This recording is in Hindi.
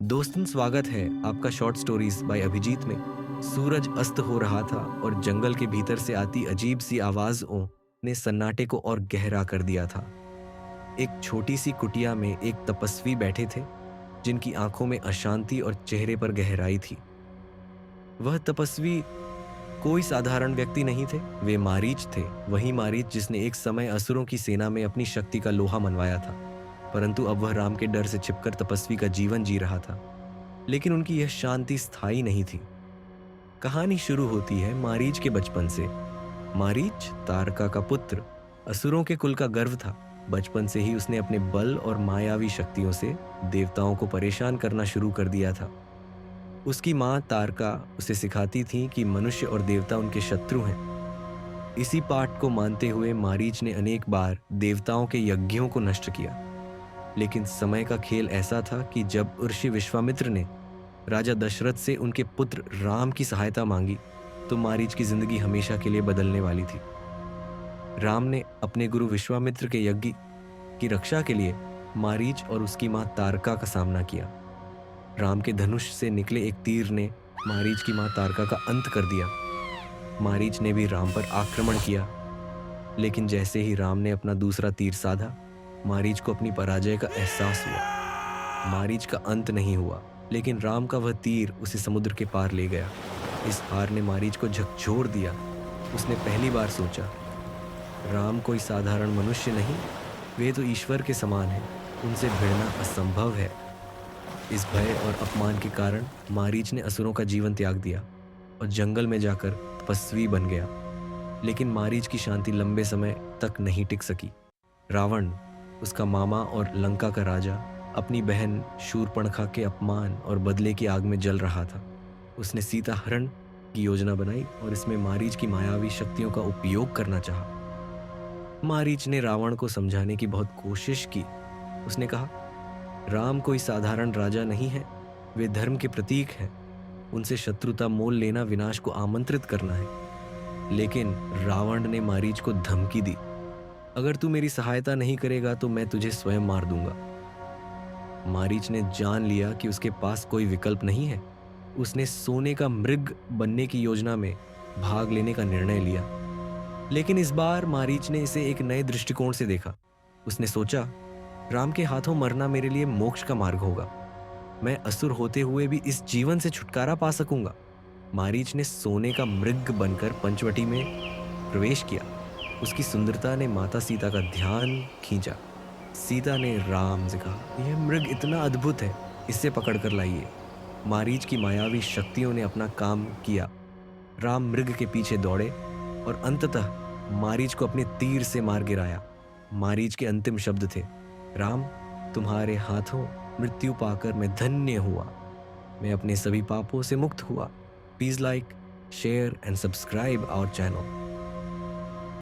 दोस्तन, स्वागत है आपका शॉर्ट स्टोरीज बाय अभिजीत में। सूरज अस्त हो रहा था और जंगल के भीतर से आती अजीब सी आवाज़ों ने सन्नाटे को और गहरा कर दिया था। एक छोटी सी कुटिया में एक तपस्वी बैठे थे, जिनकी आंखों में अशांति और चेहरे पर गहराई थी। वह तपस्वी कोई साधारण व्यक्ति नहीं थे, वे मारीच थे। वही मारीच जिसने एक समय असुरों की सेना में अपनी शक्ति का लोहा मनवाया था, परंतु अब वह राम के डर से छिपकर तपस्वी का जीवन जी रहा था। लेकिन उनकी यह शांति स्थायी नहीं थी। कहानी शुरू होती है मारीच के बचपन से। मारीच तारका का पुत्र, असुरों के कुल का गर्व था। बचपन से ही उसने अपने बल और मायावी शक्तियों से देवताओं को परेशान करना शुरू कर दिया था। उसकी माँ तारका उसे सिखाती थी कि मनुष्य और देवता उनके शत्रु हैं। इसी पाठ को मानते हुए मारीच ने अनेक बार देवताओं के यज्ञों को नष्ट किया। लेकिन समय का खेल ऐसा था कि जब ऋषि विश्वामित्र ने राजा दशरथ से उनके पुत्र राम की सहायता मांगी, तो मारीच की जिंदगी हमेशा के लिए बदलने वाली थी। राम ने अपने गुरु विश्वामित्र के यज्ञ की रक्षा के लिए मारीच और उसकी मां तारका का सामना किया। राम के धनुष से निकले एक तीर ने मारीच की मां तारका का अंत कर दिया। मारीच ने भी राम पर आक्रमण किया, लेकिन जैसे ही राम ने अपना दूसरा तीर साधा, मारीच को अपनी पराजय का एहसास हुआ। मारीच का अंत नहीं हुआ, लेकिन राम का वह तीर उसे समुद्र के पार ले गया। इस हार ने मारीच को झकझोर दिया। उसने पहली बार सोचा, राम कोई साधारण मनुष्य नहीं, वे तो ईश्वर के समान हैं, उनसे भिड़ना असंभव है। इस भय और अपमान के कारण मारीच ने असुरों का जीवन त्याग दिया और जंगल में जाकर तपस्वी बन गया। लेकिन मारीच की शांति लंबे समय तक नहीं टिक सकी। रावण, उसका मामा और लंका का राजा, अपनी बहन शूर्पणखा के अपमान और बदले की आग में जल रहा था। उसने सीता हरण की योजना बनाई और इसमें मारीच की मायावी शक्तियों का उपयोग करना चाहा। मारीच ने रावण को समझाने की बहुत कोशिश की। उसने कहा, राम कोई साधारण राजा नहीं है, वे धर्म के प्रतीक हैं। उनसे शत्रुता मोल लेना विनाश को आमंत्रित करना है। लेकिन रावण ने मारीच को धमकी दी, अगर तू मेरी सहायता नहीं करेगा तो मैं तुझे स्वयं मार दूंगा। मारीच ने जान लिया कि उसके पास कोई विकल्प नहीं है। उसने सोने का मृग बनने की योजना में भाग लेने का निर्णय लिया। लेकिन इस बार मारीच ने इसे एक नए दृष्टिकोण से देखा। उसने सोचा, राम के हाथों मरना मेरे लिए मोक्ष का मार्ग होगा। मैं असुर होते हुए भी इस जीवन से छुटकारा पा सकूंगा। मारीच ने सोने का मृग बनकर पंचवटी में प्रवेश किया। उसकी सुंदरता ने माता सीता का ध्यान खींचा। सीता ने राम से कहा, यह मृग इतना अद्भुत है, इसे पकड़कर लाइए। मारीच की मायावी शक्तियों ने अपना काम किया। राम मृग के पीछे दौड़े और अंततः मारीच को अपने तीर से मार गिराया। मारीच के अंतिम शब्द थे, राम, तुम्हारे हाथों मृत्यु पाकर मैं धन्य हुआ। मैं अपने सभी पापों से मुक्त हुआ। Please like, share and subscribe our channel.